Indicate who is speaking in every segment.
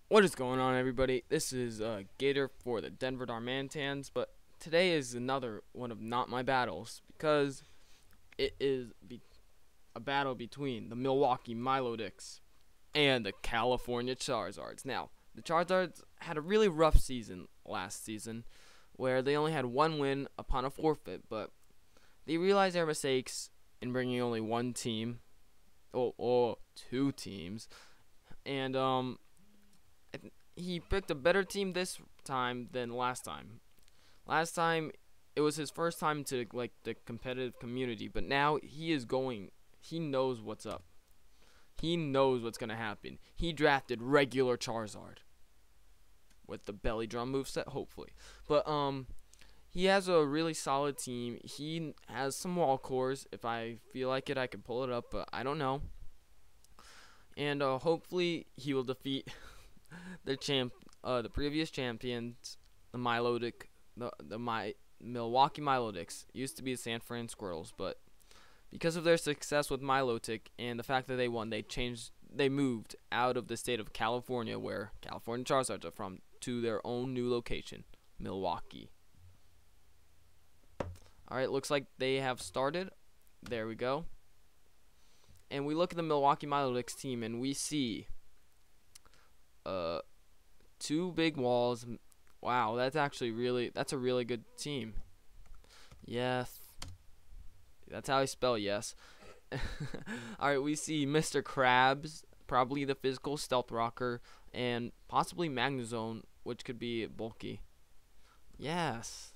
Speaker 1: What is going on, everybody? This is Gator for the Denver Darmantans, but today is another one of not my battles because it is a battle between the Milwaukee Milotics and the California Charizards. Now, the Charizards had a really rough season last season where they only had one win upon a forfeit, but they realized their mistakes in bringing only one team, or two teams, and he picked a better team this time than last time. Last time, it was his first time to like the competitive community, but now he is going. He knows what's up. He knows what's gonna happen. He drafted regular Charizard with the belly drum moveset, hopefully. But he has a really solid team. He has some wall cores. If I feel like it, I can pull it up, but I don't know. And hopefully he will defeat the previous champions, the Milwaukee Milotics. Used to be the San Fran Squirtles, but because of their success with Milotic and the fact that they won, they moved out of the state of California, where California Charizards are from, to their own new location, Milwaukee. Alright, looks like they have started. There we go. And we look at the Milwaukee Milotics team and we see two big walls. Wow, that's a really good team. Yes. That's how I spell yes. Alright, we see Mr. Krabs, probably the physical stealth rocker, and possibly Magnezone, which could be bulky. Yes.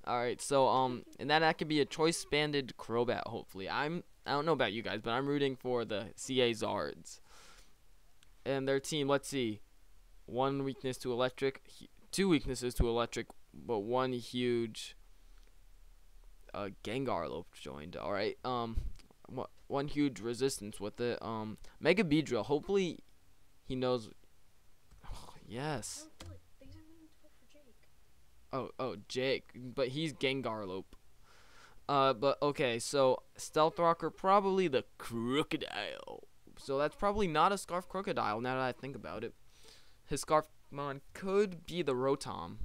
Speaker 1: Alright, so and that could be a choice banded Crobat, hopefully. I don't know about you guys, but I'm rooting for the Charizards. And their team, let's see. One weakness to electric, two weaknesses to electric, but one huge Gengarlope joined. Alright. One huge resistance with it. Mega Beedrill. Hopefully he knows. Oh, yes. Oh, Jake, but he's Gengarlope. But okay, so Stealth Rocker, probably the Crocodile. So that's probably not a Scarf Crocodile now that I think about it. His Scarfmon could be the Rotom.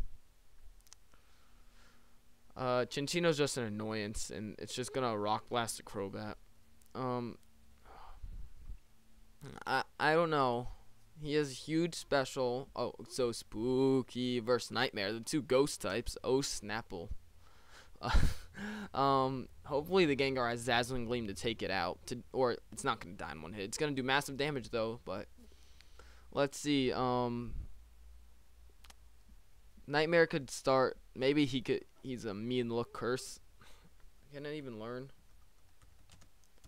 Speaker 1: Chinchino's just an annoyance, and it's just gonna Rock Blast the Crobat. I don't know. He has huge special. Oh, so spooky versus Nightmare, the two ghost types. Oh, Snapple. Hopefully the Gengar has Dazzling Gleam to take it out, or it's not gonna die in one hit. It's gonna do massive damage though. But let's see. Nightmare could start. Maybe he could. He's a mean look curse. Can it even learn?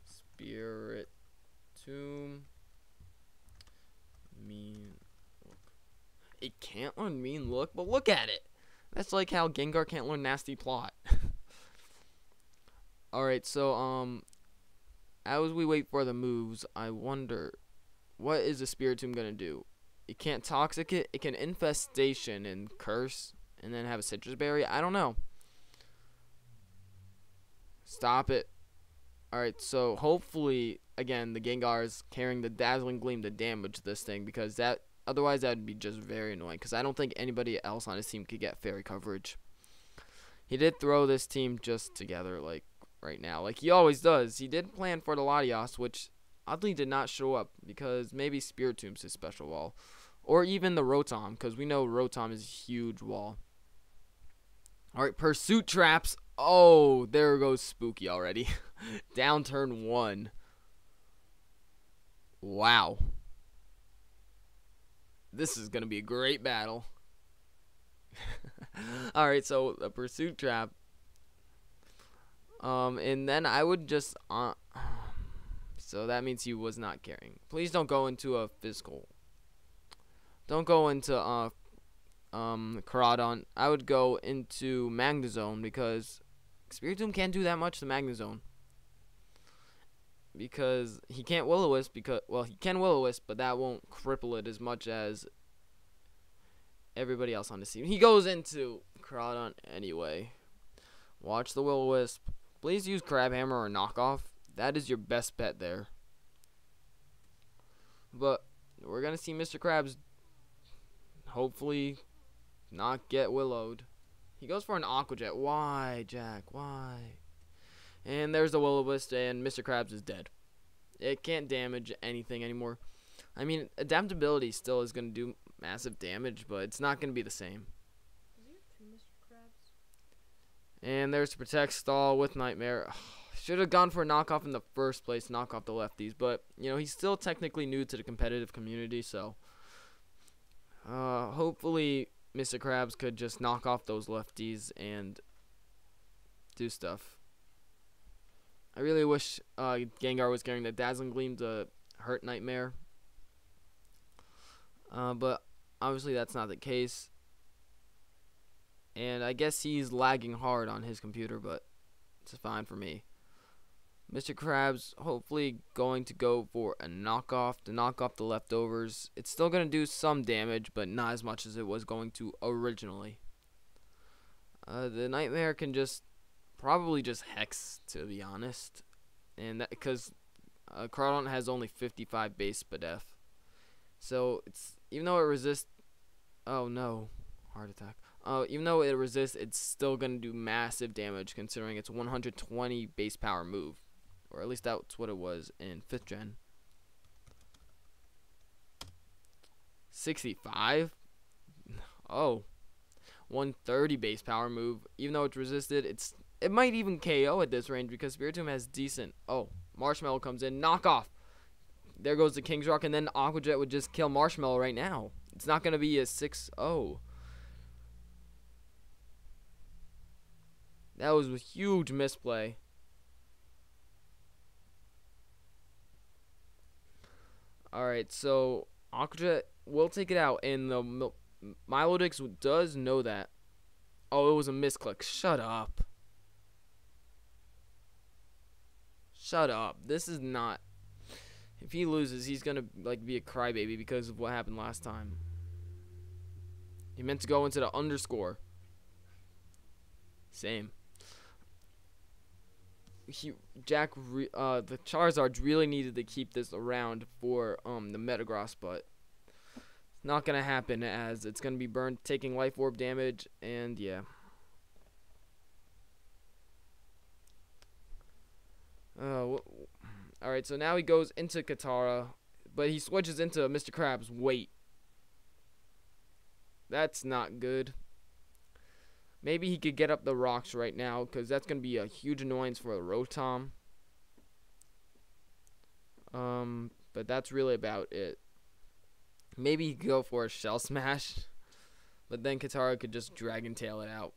Speaker 1: Spirit Tomb. Mean look. It can't learn mean look, but look at it. That's like how Gengar can't learn nasty plot. Alright, so as we wait for the moves, I wonder, what is the Spiritomb gonna do? It can't Toxic it. It can Infestation and Curse, and then have a Citrus Berry. I don't know. Stop it. Alright, so hopefully, again, the Gengar is carrying the Dazzling Gleam to damage this thing, because otherwise that would be just very annoying, because I don't think anybody else on his team could get fairy coverage. He did throw this team just together, like, right now, like he always does. He did plan for the Latios, which oddly did not show up, because maybe Spiritomb's his special wall. Or even the Rotom, because we know Rotom is a huge wall. Alright, Pursuit Traps. Oh, there goes Spooky already. Down turn 1. Wow. This is going to be a great battle. Alright, so the Pursuit Trap. And then I would just... so that means he was not carrying. Please don't go into a physical. Don't go into Caradon. I would go into Magnezone, because Spiritomb can't do that much to Magnezone. Because he can't Will-O-Wisp, he can Will-O-Wisp, but that won't cripple it as much as everybody else on the team. He goes into Caradon anyway. Watch the Will-O-Wisp. Please use Crabhammer or Knockoff. That is your best bet there. But we're going to see Mr. Krabs hopefully not get willowed. He goes for an Aqua Jet. Why, Jack? Why? And there's the Will-O-Wisp, and Mr. Krabs is dead. It can't damage anything anymore. I mean, adaptability still is going to do massive damage, but it's not going to be the same.
Speaker 2: Does he have two Mr. Krabs?
Speaker 1: And there's the Protect Stall with Nightmare. Should have gone for a knockoff in the first place, knock off the lefties. But, you know, he's still technically new to the competitive community, so hopefully Mr. Krabs could just knock off those lefties and do stuff. I really wish Gengar was carrying the Dazzling Gleam to hurt Nightmare. But obviously that's not the case. And I guess he's lagging hard on his computer, but it's fine for me. Mr. Krabs hopefully going to go for a knockoff to knock off the leftovers. It's still going to do some damage, but not as much as it was going to originally. The Nightmare can probably just Hex, to be honest. And that because Crawdon has only 55 base Spadef. So it's even though it resists, oh no, heart attack. Even though it resists, it's still gonna do massive damage considering it's 120 base power move, or at least that's what it was in 5th gen. 65. Oh, 130 base power move. Even though it's resisted, it might even KO at this range because Spiritomb has decent. Oh, Marshmallow comes in, knock off. There goes the King's Rock, and then Aqua Jet would just kill Marshmallow right now. It's not going to be a 6-0. That was a huge misplay. Alright, so Aqua Jet will take it out, and the Milotic does know that. Oh, it was a misclick. Shut up. Shut up. This is not... If he loses, he's going to be a crybaby because of what happened last time. He meant to go into the underscore. Same. The Charizards really needed to keep this around for the Metagross, but it's not going to happen as it's going to be burned, taking Life Orb damage, and yeah. Alright, so now he goes into Katara, but he switches into Mr. Krabs. Wait. That's not good. Maybe he could get up the rocks right now, because that's going to be a huge annoyance for a Rotom. But that's really about it. Maybe he could go for a Shell Smash, but then Katara could just Dragon Tail it out.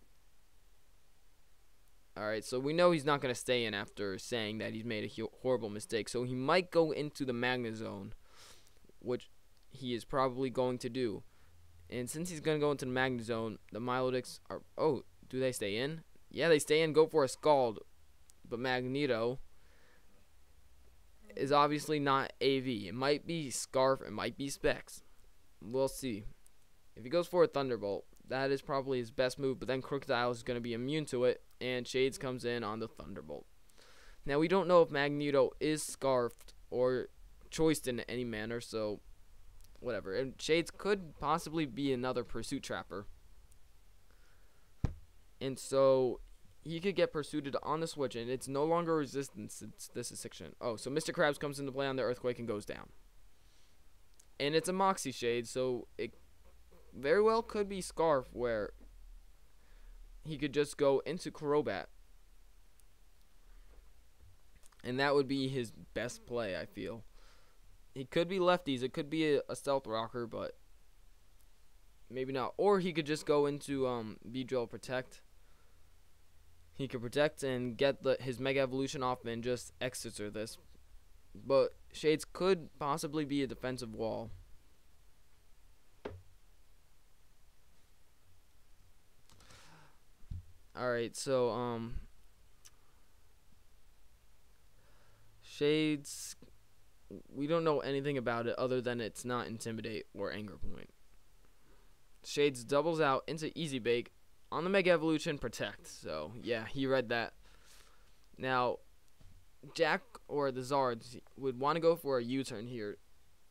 Speaker 1: Alright, so we know he's not going to stay in after saying that he's made a horrible mistake. So he might go into the Magna Zone, which he is probably going to do. And since he's going to go into the Magna Zone, the Milotics are... Oh, do they stay in? Yeah, they stay in, go for a Scald. But Magneto is obviously not AV. It might be Scarf, it might be Specs. We'll see. If he goes for a Thunderbolt, that is probably his best move, but then Crocodile is going to be immune to it, and Shades comes in on the Thunderbolt. Now, we don't know if Magneto is Scarfed or choiced in any manner, so whatever. And Shades could possibly be another Pursuit Trapper. And so he could get Pursuited on the switch, and it's no longer resistance. This is section. Oh, so Mr. Krabs comes into play on the Earthquake and goes down. And it's a Moxie Shade, so it very well could be Scarf, where he could just go into Crobat. And that would be his best play, I feel. He could be lefties. It could be a Stealth Rocker, but maybe not. Or he could just go into Beedrill Protect. He could Protect and get his Mega Evolution off and just Exeter this. But Shades could possibly be a defensive wall. Alright, so, Shades, we don't know anything about it other than it's not Intimidate or Anger Point. Shades doubles out into Easy Bake on the Mega Evolution Protect. So, yeah, he read that. Now, Jack or the Zards would want to go for a U-turn here.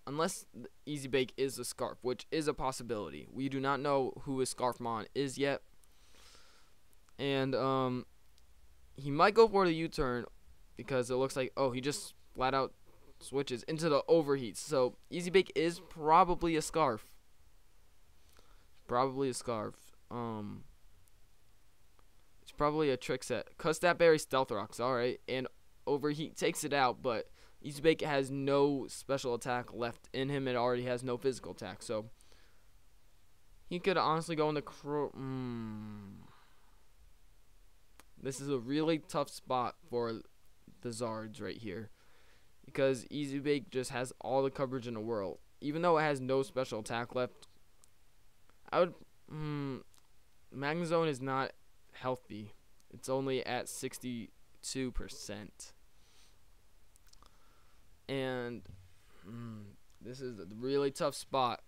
Speaker 1: unless Easy Bake is a Scarf, which is a possibility. We do not know who his Scarfmon is yet. And he might go for the U-turn because it looks like, oh, he just flat out switches into the overheat. So Easy Bake is probably a Scarf. Probably a Scarf. It's probably a Trick Set. Cause that Berry Stealth Rocks, alright. And overheat takes it out, but Easy Bake has no special attack left in him. It already has no physical attack. So he could honestly go in the This is a really tough spot for the Zards right here. Because Easy Bake just has all the coverage in the world. Even though it has no special attack left, I would... Magnezone is not healthy. It's only at 62%. And this is a really tough spot.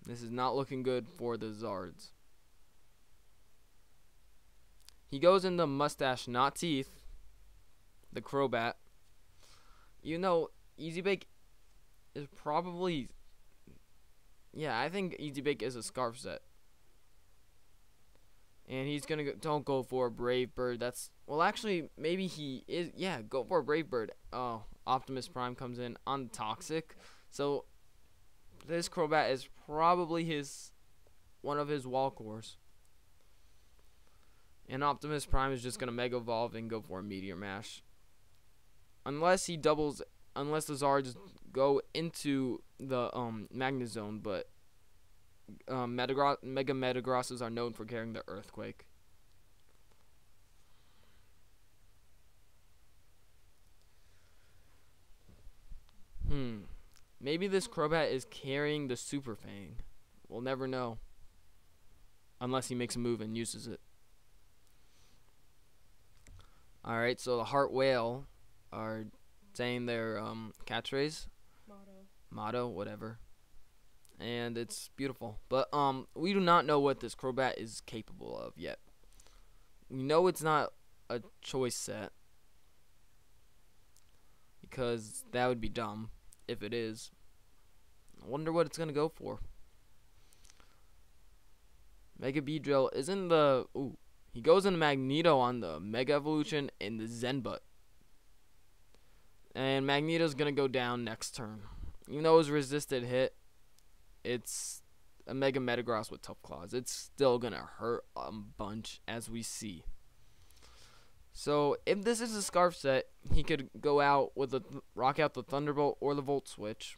Speaker 1: This is not looking good for the Zards. He goes into Mustache, not Teeth. The Crobat. You know, Easy Bake is probably... Yeah, I think Easy Bake is a Scarf set. And he's going to go... Don't go for a Brave Bird. That's... Well, actually, maybe he is... Yeah, go for a Brave Bird. Oh, Optimus Prime comes in on Toxic. So, this Crobat is probably one of his wall cores. And Optimus Prime is just going to Mega Evolve and go for a Meteor Mash. Unless he doubles... Unless the Zards go into the Magnezone, but Mega Metagrosses are known for carrying the Earthquake. Maybe this Crobat is carrying the Super Fang. We'll never know. Unless he makes a move and uses it. Alright, so the Heart Whale are saying their catchphrase. Motto, whatever. And it's beautiful. But we do not know what this Crobat is capable of yet. We know it's not a choice set. Because that would be dumb if it is. I wonder what it's going to go for. Mega Beedrill isn't the... Ooh. He goes into Magneto on the Mega Evolution and the Zenbutt. And Magneto's going to go down next turn. Even though it was resisted hit, it's a Mega Metagross with Tough Claws. It's still going to hurt a bunch, as we see. So, if this is a Scarf set, he could go out with rock out the Thunderbolt or the Volt Switch.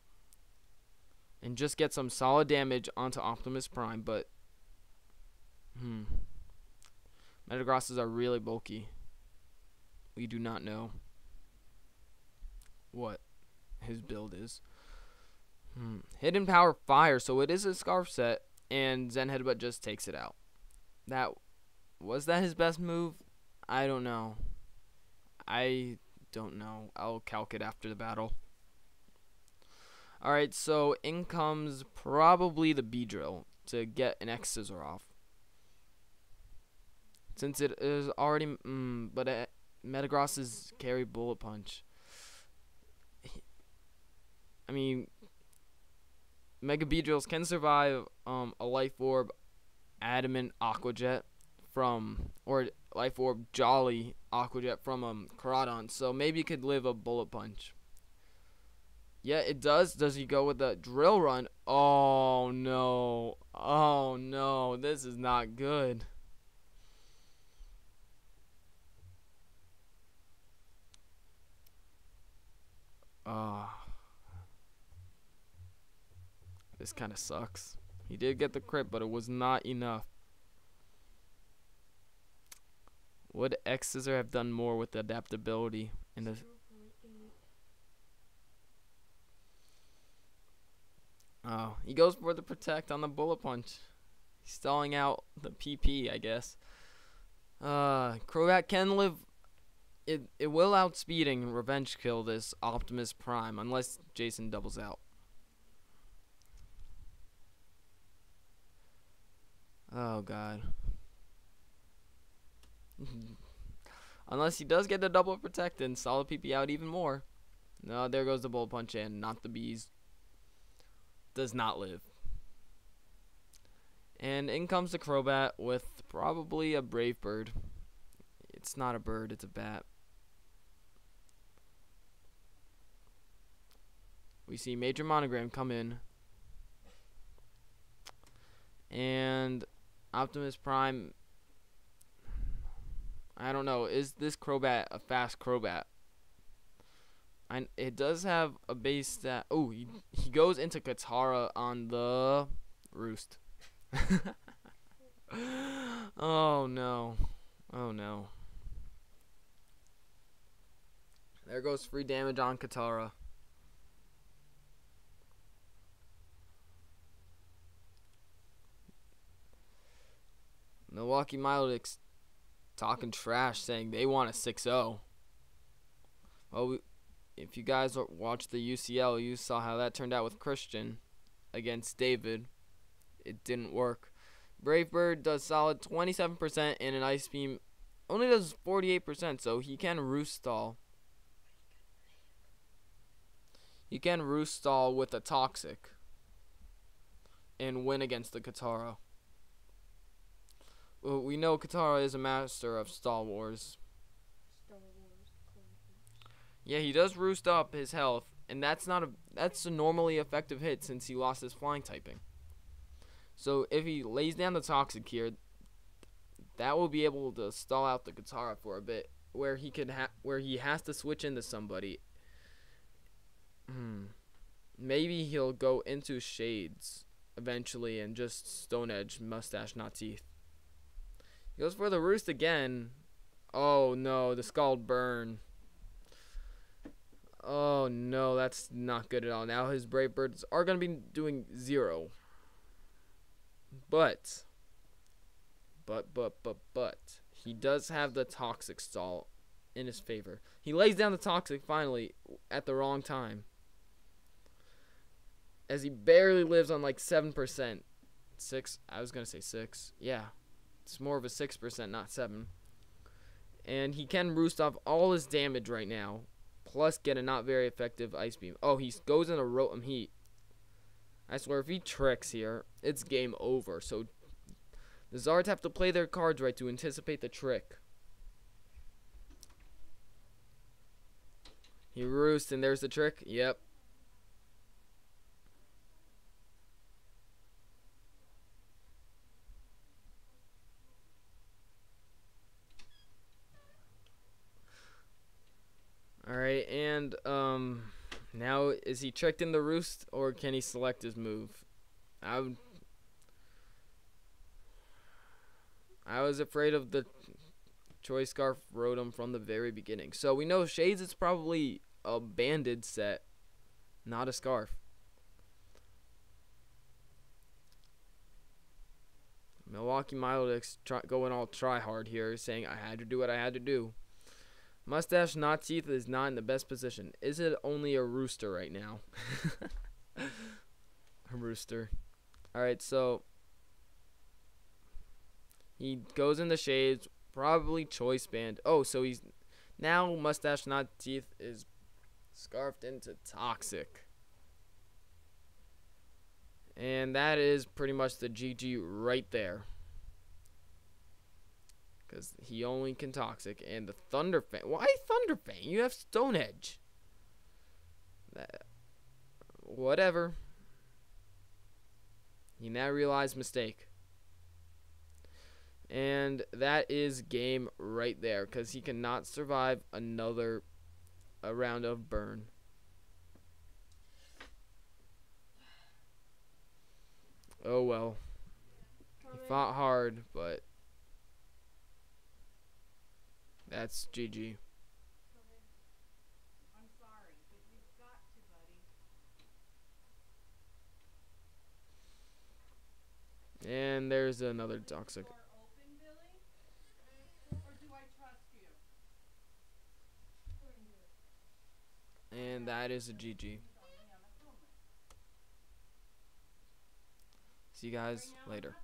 Speaker 1: And just get some solid damage onto Optimus Prime, but... Metagrosses are really bulky. We do not know what his build is. Hidden Power Fire, so it is a Scarf set, and Zen Headbutt just takes it out. Was that his best move? I don't know. I'll calc it after the battle. Alright, so in comes probably the Beedrill to get an X Scissor off. Since it is already... but Metagrosses carry Bullet Punch. I mean... Mega Beedrills can survive a Life Orb Adamant Aqua Jet from... Or Life Orb Jolly Aqua Jet from Caradon. So maybe it could live a Bullet Punch. Yeah, it does. Does he go with the Drill Run? Oh, no. Oh, no. This is not good. This kind of sucks. He did get the crit, but it was not enough. Would X Scissor have done more with the adaptability in the... Oh, he goes for the Protect on the Bullet Punch. He's stalling out the PP, I guess. Crobat can live... It will outspeeding Revenge Kill this Optimus Prime, unless Jason doubles out. Oh, God. Unless he does get the double Protect and solid PP out even more. No, there goes the bullet punch and not the bees. Does not live. And in comes the Crobat with probably a Brave Bird. It's not a bird, it's a bat. We see Major Monogram come in. And Optimus Prime, I don't know, is this Crobat a fast Crobat? It does have a base stat. Oh, he goes into Katara on the roost. Oh no. Oh no. There goes free damage on Katara. Milwaukee Milotic talking trash, saying they want a 6-0. Well, if you guys watched the UCL, you saw how that turned out with Christian against David. It didn't work. Brave Bird does solid 27% and an Ice Beam only does 48%, so he can roost stall. He can roost stall with a Toxic and win against the Katara. Well, we know Katara is a master of Stall Wars. Yeah, he does roost up his health, and that's a normally effective hit since he lost his flying typing. So if he lays down the Toxic here, that will be able to stall out the Katara for a bit, where he has to switch into somebody. Maybe he'll go into Shades eventually and just Stone Edge, Mustache, not Teeth. He goes for the roost again. Oh no, the Scald Burn. Oh no, that's not good at all. Now his Brave Birds are going to be doing 0. But he does have the Toxic stall in his favor. He lays down the Toxic finally at the wrong time, as he barely lives on like 7%. 6, I was going to say 6. Yeah, it's more of a 6%, not 7. And he can roost off all his damage right now, plus get a not very effective Ice Beam. Oh, he goes into Rotom Heat. I swear, if he tricks here, it's game over. So the Zards have to play their cards right to anticipate the trick. He roosts, and there's the trick. Yep. Alright, and now is he tricked in the roost, or can he select his move? I was afraid of the Choice Scarf Rotom from the very beginning. So we know Shades is probably a banded set, not a Scarf. Milwaukee Milotic going all try hard here, saying I had to do what I had to do. Mustache, not Teeth, is not in the best position. Is it only a rooster right now? A rooster. Alright, so he goes in the Shades, probably Choice Band. Oh, so he's now Mustache, not Teeth is scarfed into Toxic. And that is pretty much the GG right there, because he only can Toxic. And the Thunder Fang. Why Thunder Fang? You have Stone Edge. Whatever. He now realized mistake. And that is game right there, because he cannot survive a round of burn. Oh well. He fought hard, but that's GG.
Speaker 3: I'm sorry, but you've got to, buddy.
Speaker 1: And there's another Toxic.
Speaker 3: Door open, Billy? Or do I trust you?
Speaker 1: And that is a GG. See you guys later.